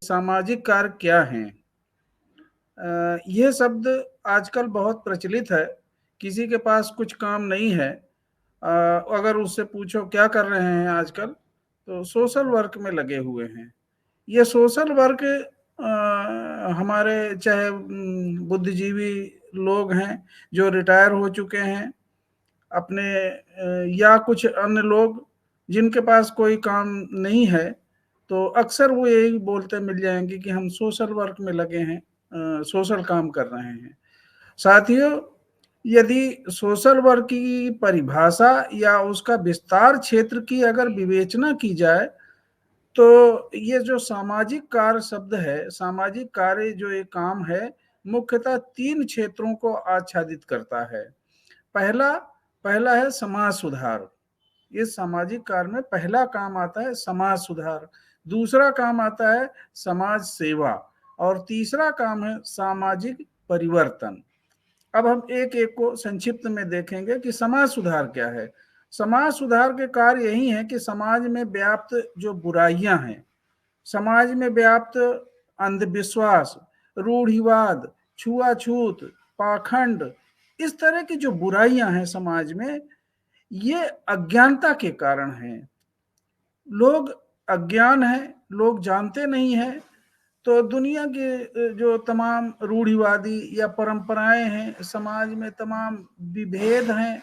सामाजिक कार्य क्या हैं? ये शब्द आजकल बहुत प्रचलित है। किसी के पास कुछ काम नहीं है, अगर उससे पूछो क्या कर रहे हैं आजकल, तो सोशल वर्क में लगे हुए हैं। ये सोशल वर्क हमारे चाहे बुद्धिजीवी लोग हैं जो रिटायर हो चुके हैं अपने, या कुछ अन्य लोग जिनके पास कोई काम नहीं है, तो अक्सर वो यही बोलते मिल जाएंगे कि हम सोशल वर्क में लगे हैं, सोशल काम कर रहे हैं। साथियों, यदि सोशल वर्क की परिभाषा या उसका विस्तार क्षेत्र की अगर विवेचना की जाए, तो ये जो सामाजिक कार्य शब्द है, सामाजिक कार्य जो एक काम है, मुख्यतः तीन क्षेत्रों को आच्छादित करता है। पहला पहला है समाज सुधार। इस सामाजिक कार्य में पहला काम आता है समाज सुधार, दूसरा काम आता है समाज सेवा, और तीसरा काम है सामाजिक परिवर्तन। अब हम एक एक को संक्षिप्त में देखेंगे कि समाज सुधार क्या है। समाज सुधार के कार्य यही है कि समाज में व्याप्त जो बुराइयां हैं, समाज में व्याप्त अंधविश्वास, रूढ़िवाद, छुआछूत, पाखंड, इस तरह की जो बुराइयां हैं समाज में, ये अज्ञानता के कारण हैं। लोग अज्ञान है, लोग जानते नहीं हैं, तो दुनिया के जो तमाम रूढ़िवादी या परंपराएं हैं, समाज में तमाम विभेद हैं,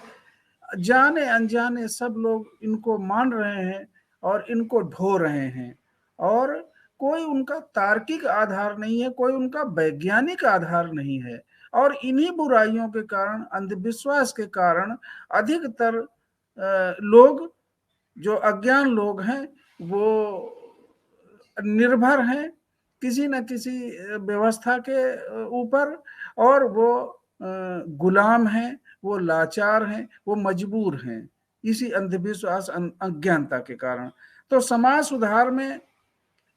जाने अनजाने सब लोग इनको मान रहे हैं और इनको ढो रहे हैं, और कोई उनका तार्किक आधार नहीं है, कोई उनका वैज्ञानिक आधार नहीं है। और इन्हीं बुराइयों के कारण, अंधविश्वास के कारण अधिकतर लोग, जो अज्ञान लोग हैं, वो निर्भर हैं किसी न किसी व्यवस्था के ऊपर, और वो गुलाम हैं, वो लाचार हैं, वो मजबूर हैं इसी अंधविश्वास अज्ञानता के कारण। तो समाज सुधार में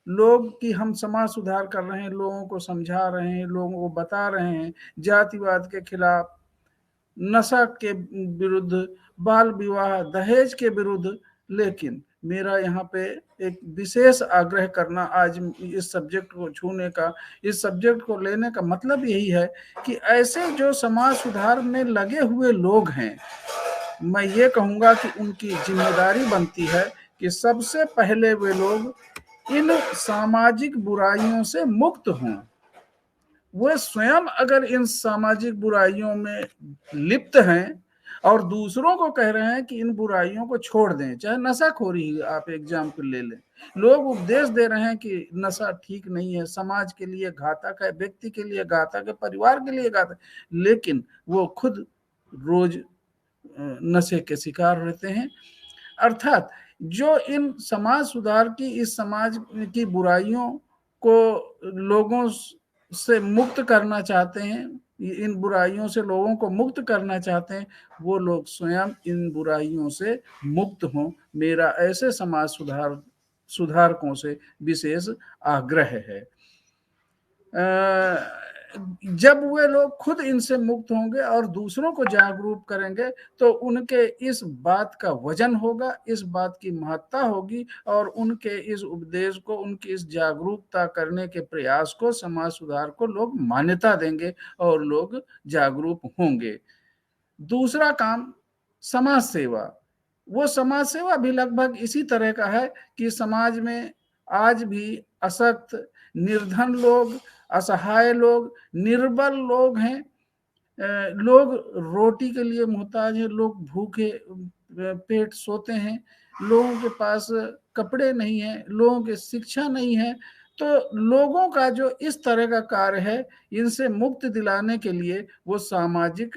लोग कि हम समाज सुधार कर रहे हैं, लोगों को समझा रहे हैं, लोगों को बता रहे हैं जातिवाद के खिलाफ, नशा के विरुद्ध, बाल विवाह, दहेज के विरुद्ध। लेकिन मेरा यहाँ पे एक विशेष आग्रह करना, आज इस सब्जेक्ट को छूने का, इस सब्जेक्ट को लेने का मतलब यही है कि ऐसे जो समाज सुधार में लगे हुए लोग हैं, मैं ये कहूँगा कि उनकी जिम्मेदारी बनती है कि सबसे पहले वे लोग इन सामाजिक बुराइयों से मुक्त हों। वे स्वयं अगर इन सामाजिक बुराइयों में लिप्त हैं और दूसरों को कह रहे हैं कि इन बुराइयों को छोड़ दें, चाहे नशाखोरी ही आप एग्जाम्पल ले लें, लोग उपदेश दे रहे हैं कि नशा ठीक नहीं है, समाज के लिए घातक है, व्यक्ति के लिए घातक है, परिवार के लिए घातक, लेकिन वो खुद रोज नशे के शिकार रहते हैं। अर्थात जो इन समाज सुधार की, इस समाज की बुराइयों को लोगों से मुक्त करना चाहते हैं, इन बुराइयों से लोगों को मुक्त करना चाहते हैं, वो लोग स्वयं इन बुराइयों से मुक्त हों। मेरा ऐसे समाज सुधारकों से विशेष आग्रह है। जब वे लोग खुद इनसे मुक्त होंगे और दूसरों को जागरूक करेंगे, तो उनके इस बात का वजन होगा, इस बात की महत्ता होगी, और उनके इस उपदेश को, उनकी इस जागरूकता करने के प्रयास को, समाज सुधार को लोग मान्यता देंगे और लोग जागरूक होंगे। दूसरा काम समाज सेवा। वो समाज सेवा भी लगभग इसी तरह का है कि समाज में आज भी अशक्त, निर्धन लोग, असहाय लोग, निर्बल लोग हैं, लोग रोटी के लिए मोहताज हैं, लोग भूखे पेट सोते हैं, लोगों के पास कपड़े नहीं है, लोगों की शिक्षा नहीं है। तो लोगों का जो इस तरह का कार्य है, इनसे मुक्त दिलाने के लिए वो सामाजिक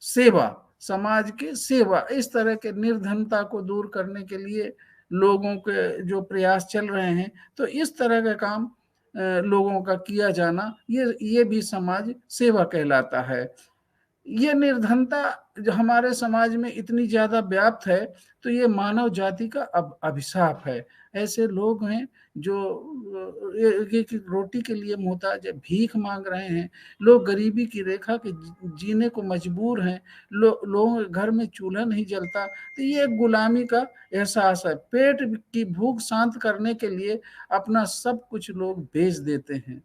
सेवा, समाज की सेवा, इस तरह के निर्धनता को दूर करने के लिए लोगों के जो प्रयास चल रहे हैं, तो इस तरह का काम लोगों का किया जाना, ये भी समाज सेवा कहलाता है। ये निर्धनता जो हमारे समाज में इतनी ज्यादा व्याप्त है, तो ये मानव जाति का अभिशाप है। ऐसे लोग हैं जो एक एक रोटी के लिए मोहताज है, भीख मांग रहे हैं। लोग गरीबी की रेखा के जीने को मजबूर हैं। लोगों के घर में चूल्हा नहीं जलता। तो ये एक गुलामी का एहसास है। पेट की भूख शांत करने के लिए अपना सब कुछ लोग बेच देते हैं।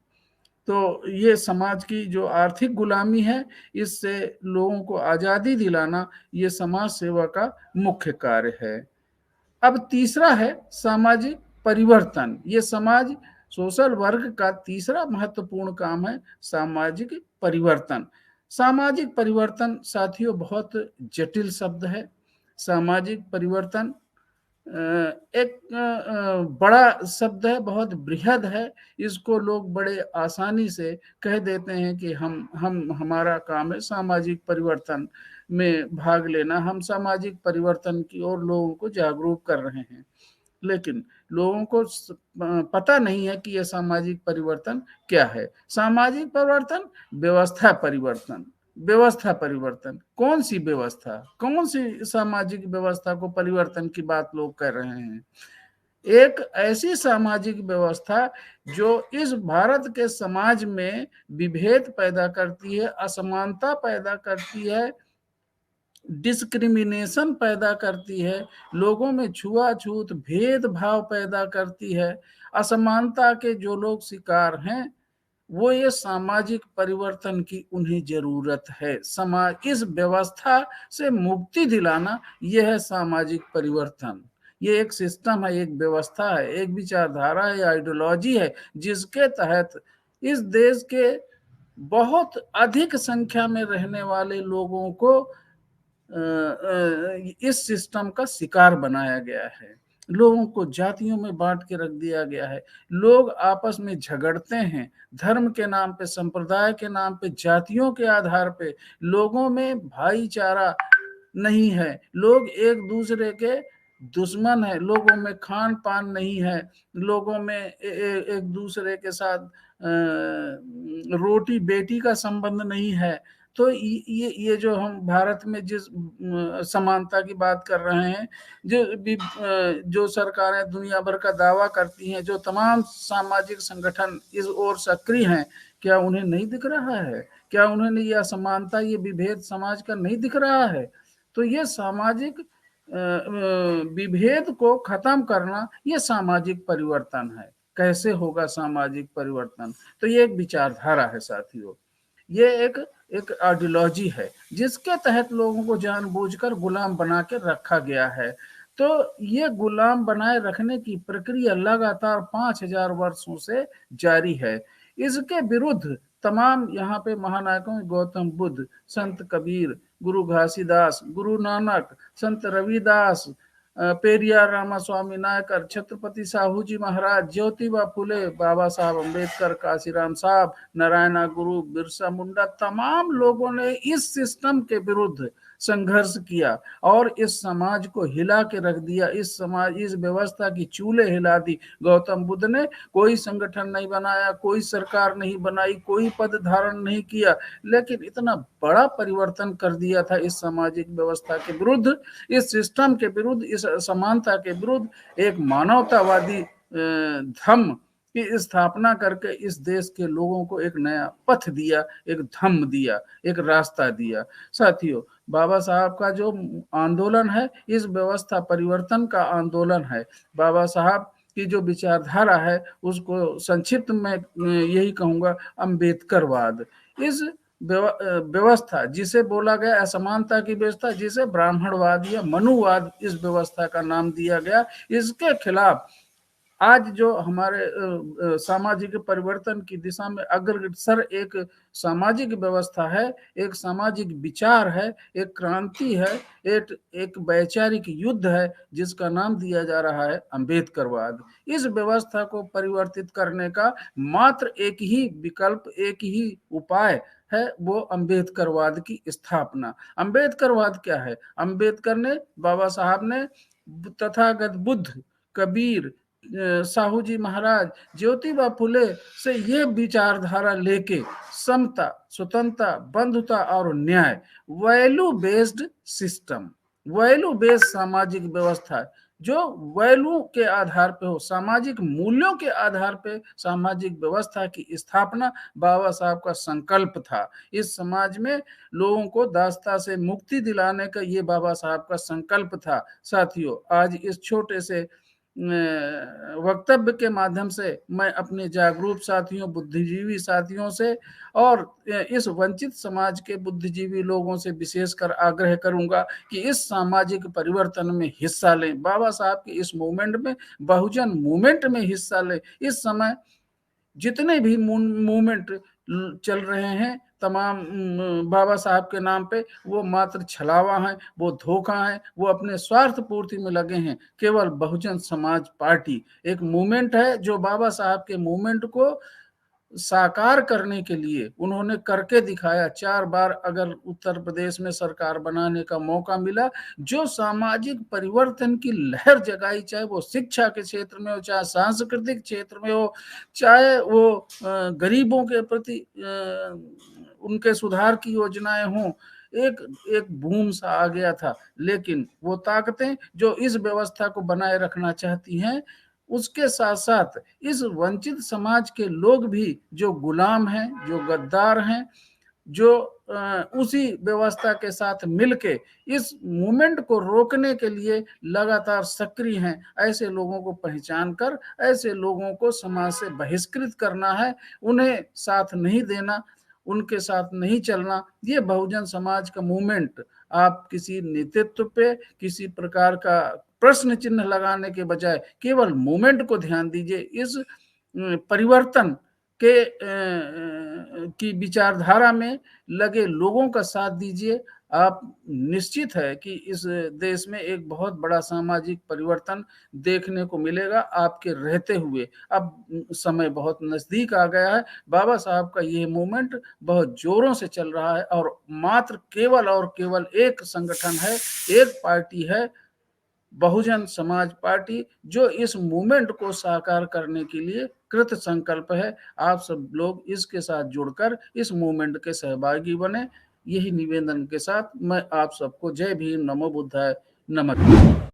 तो ये समाज की जो आर्थिक गुलामी है, इससे लोगों को आजादी दिलाना, ये समाज सेवा का मुख्य कार्य है। अब तीसरा है सामाजिक परिवर्तन। ये समाज सोशल वर्ग का तीसरा महत्वपूर्ण काम है, सामाजिक परिवर्तन। सामाजिक परिवर्तन साथियों बहुत जटिल शब्द है। सामाजिक परिवर्तन एक बड़ा शब्द है, बहुत बृहद है। इसको लोग बड़े आसानी से कह देते हैं कि हम हमारा काम है सामाजिक परिवर्तन में भाग लेना, हम सामाजिक परिवर्तन की ओर लोगों को जागरूक कर रहे हैं। लेकिन लोगों को पता नहीं है कि यह सामाजिक परिवर्तन क्या है। सामाजिक परिवर्तन, व्यवस्था परिवर्तन। व्यवस्था परिवर्तन, कौन सी व्यवस्था, कौन सी सामाजिक व्यवस्था को परिवर्तन की बात लोग कर रहे हैं? एक ऐसी सामाजिक व्यवस्था जो इस भारत के समाज में विभेद पैदा करती है, असमानता पैदा करती है, डिस्क्रिमिनेशन पैदा करती है, लोगों में छुआछूत भेदभाव पैदा करती है। असमानता के जो लोग शिकार हैं, वो ये सामाजिक परिवर्तन की उन्हें जरूरत है। समाज इस व्यवस्था से मुक्ति दिलाना, यह है सामाजिक परिवर्तन। ये एक सिस्टम है, एक व्यवस्था है, एक विचारधारा है, आइडियोलॉजी है, जिसके तहत इस देश के बहुत अधिक संख्या में रहने वाले लोगों को इस सिस्टम का शिकार बनाया गया है। लोगों को जातियों में बांट के रख दिया गया है। लोग आपस में झगड़ते हैं, धर्म के नाम पे, संप्रदाय के नाम पे, जातियों के आधार पे। लोगों में भाईचारा नहीं है, लोग एक दूसरे के दुश्मन है। लोगों में खान पान नहीं है, लोगों में एक दूसरे के साथ रोटी बेटी का संबंध नहीं है। तो ये जो हम भारत में जिस समानता की बात कर रहे हैं, जो सरकारें दुनिया भर का दावा करती हैं, जो तमाम सामाजिक संगठन इस ओर सक्रिय हैं, क्या उन्हें नहीं दिख रहा है? क्या उन्हें ये असमानता, ये विभेद समाज का नहीं दिख रहा है? तो ये सामाजिक विभेद को खत्म करना, ये सामाजिक परिवर्तन है। कैसे होगा सामाजिक परिवर्तन? तो ये एक विचारधारा है साथियों, ये एक आइडियोलॉजी है, जिसके तहत लोगों को जानबूझकर गुलाम बना के रखा गया है। तो ये गुलाम बनाए रखने की प्रक्रिया लगातार 5000 वर्षों से जारी है। इसके विरुद्ध तमाम यहाँ पे महानायकों, गौतम बुद्ध, संत कबीर, गुरु घासीदास, गुरु नानक, संत रविदास, पेरियार रामास्वामी नायकर, छत्रपति साहू जी महाराज, ज्योतिबा फुले, बाबा साहब अम्बेडकर, काशीराम साहब, नारायणा गुरु, बिरसा मुंडा, तमाम लोगों ने इस सिस्टम के विरुद्ध संघर्ष किया और इस समाज को हिला के रख दिया। इस व्यवस्था की चूल्हे हिला दी। गौतम बुद्ध ने कोई संगठन नहीं बनाया, कोई सरकार नहीं बनाई, कोई पद धारण नहीं किया, लेकिन इतना बड़ा परिवर्तन कर दिया था इस सामाजिक व्यवस्था के विरुद्ध, इस सिस्टम के विरुद्ध, इस असमानता के विरुद्ध। एक मानवतावादी धम्म की स्थापना करके इस देश के लोगों को एक नया पथ दिया, एक धम्म दिया, एक रास्ता दिया। साथियों, बाबा साहब का जो आंदोलन है, इस व्यवस्था परिवर्तन का आंदोलन है। बाबा साहब की जो विचारधारा है, उसको संक्षिप्त में यही कहूंगा, अम्बेडकरवाद। इस व्यवस्था जिसे बोला गया असमानता की व्यवस्था, जिसे ब्राह्मणवाद या मनुवाद इस व्यवस्था का नाम दिया गया, इसके खिलाफ आज जो हमारे सामाजिक परिवर्तन की दिशा में अग्रसर एक सामाजिक व्यवस्था है, एक सामाजिक विचार है, एक क्रांति है, एक वैचारिक युद्ध है, जिसका नाम दिया जा रहा है अम्बेडकरवाद। इस व्यवस्था को परिवर्तित करने का मात्र एक ही विकल्प, एक ही उपाय है, वो अम्बेडकरवाद की स्थापना। अम्बेडकरवाद क्या है? अम्बेडकर ने, बाबा साहब ने, तथागत बुद्ध, कबीर, साहू जी महाराज, ज्योतिबा फुले से ये विचारधारा लेके समता, स्वतंत्रता, बंधुता और न्याय, value based system, value based सामाजिक व्यवस्था, जो वैल्यू के आधार पे हो, सामाजिक मूल्यों के आधार पे सामाजिक व्यवस्था की स्थापना बाबा साहब का संकल्प था। इस समाज में लोगों को दासता से मुक्ति दिलाने का ये बाबा साहब का संकल्प था। साथियों, आज इस छोटे से वक्तव्य के माध्यम से मैं अपने जागरूक साथियों, बुद्धिजीवी साथियों से और इस वंचित समाज के बुद्धिजीवी लोगों से विशेषकर आग्रह करूंगा कि इस सामाजिक परिवर्तन में हिस्सा लें। बाबा साहब के इस मूवमेंट में, बहुजन मूवमेंट में हिस्सा लें। इस समय जितने भी मूवमेंट चल रहे हैं तमाम बाबा साहब के नाम पे, वो मात्र छलावा है, वो धोखा है, वो अपने स्वार्थ पूर्ति में लगे हैं। केवल बहुजन समाज पार्टी एक मूवमेंट है जो बाबा साहब के मूवमेंट को साकार करने के लिए उन्होंने करके दिखाया। 4 बार अगर उत्तर प्रदेश में सरकार बनाने का मौका मिला, जो सामाजिक परिवर्तन की लहर जगाई, चाहे वो शिक्षा के क्षेत्र में हो, चाहे सांस्कृतिक क्षेत्र में हो, चाहे वो गरीबों के प्रति उनके सुधार की योजनाएं हों, एक एक बूम सा आ गया था। लेकिन वो ताकतें जो इस व्यवस्था को बनाए रखना चाहती हैं, उसके साथ साथ इस वंचित समाज के लोग भी जो गुलाम हैं, जो गद्दार हैं, जो उसी व्यवस्था के साथ मिलके इस मूवमेंट को रोकने के लिए लगातार सक्रिय हैं, ऐसे लोगों को पहचान कर ऐसे लोगों को समाज से बहिष्कृत करना है। उन्हें साथ नहीं देना, उनके साथ नहीं चलना। ये बहुजन समाज का मूवमेंट आप किसी नेतृत्व पे किसी प्रकार का प्रश्न चिन्ह लगाने के बजाय केवल मूवमेंट को ध्यान दीजिए। इस परिवर्तन के की विचारधारा में लगे लोगों का साथ दीजिए। आप निश्चित है कि इस देश में एक बहुत बड़ा सामाजिक परिवर्तन देखने को मिलेगा आपके रहते हुए। अब समय बहुत नजदीक आ गया है। बाबा साहब का ये मूवमेंट बहुत जोरों से चल रहा है और मात्र केवल और केवल एक संगठन है, एक पार्टी है, बहुजन समाज पार्टी, जो इस मूवमेंट को साकार करने के लिए कृत संकल्प है। आप सब लोग इसके साथ जुड़कर इस मूवमेंट के सहभागी बने। यही निवेदन के साथ मैं आप सबको जय भीम, नमो बुद्धाय, नमस्कार।